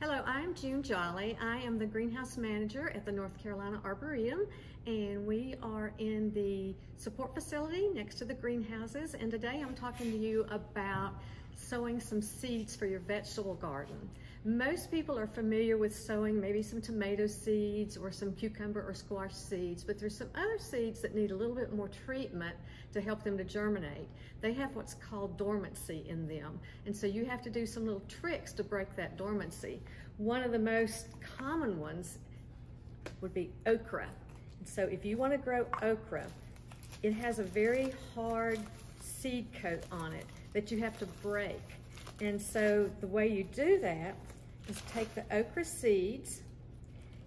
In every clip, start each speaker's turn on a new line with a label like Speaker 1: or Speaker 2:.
Speaker 1: Hello, I'm June Jolley. I am the greenhouse manager at the North Carolina Arboretum, and we are in the support facility next to the greenhouses. And today I'm talking to you about sowing some seeds for your vegetable garden. Most people are familiar with sowing maybe some tomato seeds or some cucumber or squash seeds, but there's some other seeds that need a little bit more treatment to help them to germinate. They have what's called dormancy in them, and so you have to do some little tricks to break that dormancy. One of the most common ones would be okra. And so if you want to grow okra, it has a very hard seed coat on it that you have to break. And so the way you do that is take the okra seeds,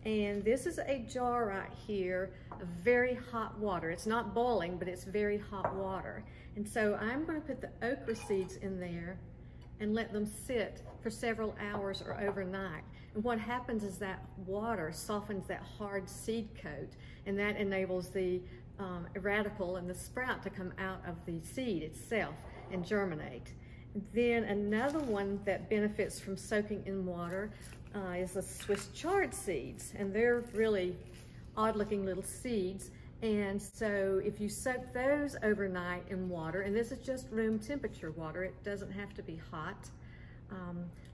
Speaker 1: and this is a jar right here of very hot water. It's not boiling, but it's very hot water. And so I'm going to put the okra seeds in there and let them sit for several hours or overnight. And what happens is that water softens that hard seed coat, and that enables the radicle and the sprout to come out of the seed itself and germinate. Then another one that benefits from soaking in water is the Swiss chard seeds, and they're really odd-looking little seeds. And so if you soak those overnight in water, and this is just room temperature water, it doesn't have to be hot,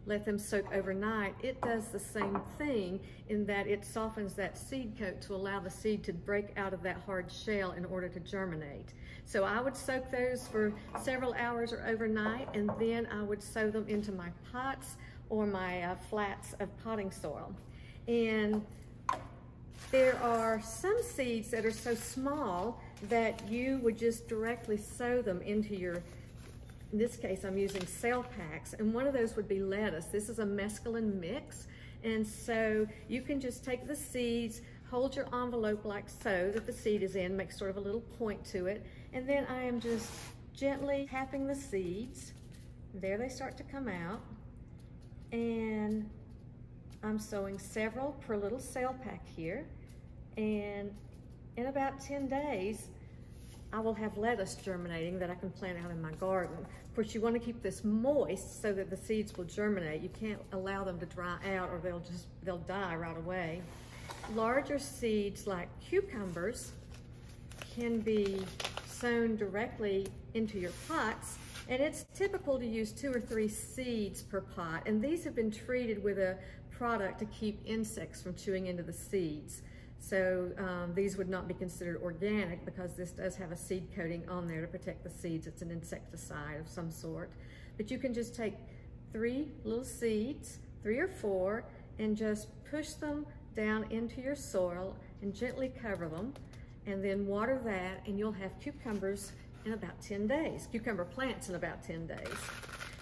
Speaker 1: let them soak overnight. It does the same thing in that it softens that seed coat to allow the seed to break out of that hard shell in order to germinate. So I would soak those for several hours or overnight, and then I would sow them into my pots or my flats of potting soil. And there are some seeds that are so small that you would just directly sow them into your, in this case I'm using cell packs, and one of those would be lettuce. This is a mescaline mix, and so you can just take the seeds, hold your envelope like so that the seed is in, make sort of a little point to it, and then I am just gently tapping the seeds. There they start to come out, and I'm sowing several per little cell pack here, and in about 10 days I will have lettuce germinating that I can plant out in my garden. Of course, you want to keep this moist so that the seeds will germinate. You can't allow them to dry out or they'll die right away. Larger seeds like cucumbers can be sown directly into your pots, and it's typical to use 2 or 3 seeds per pot, and these have been treated with a product to keep insects from chewing into the seeds. So these would not be considered organic because this does have a seed coating on there to protect the seeds. It's an insecticide of some sort. But you can just take 3 little seeds, 3 or 4, and just push them down into your soil and gently cover them, and then water that, and you'll have cucumbers in about 10 days, cucumber plants in about 10 days.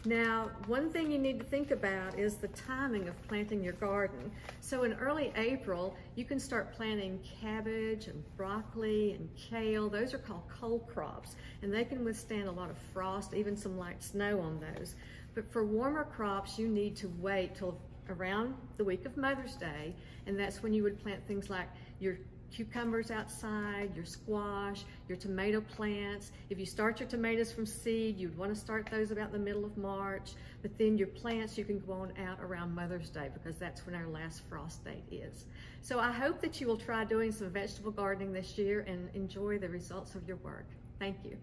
Speaker 1: Now, one thing you need to think about is the timing of planting your garden. So in early April, you can start planting cabbage and broccoli and kale. Those are called cold crops, and they can withstand a lot of frost, even some light snow on those. But for warmer crops, you need to wait till around the week of Mother's Day, and that's when you would plant things like your cucumbers outside, your squash, your tomato plants. If you start your tomatoes from seed, you'd want to start those about the middle of March, but then your plants you can go on out around Mother's Day because that's when our last frost date is. So I hope that you will try doing some vegetable gardening this year and enjoy the results of your work. Thank you.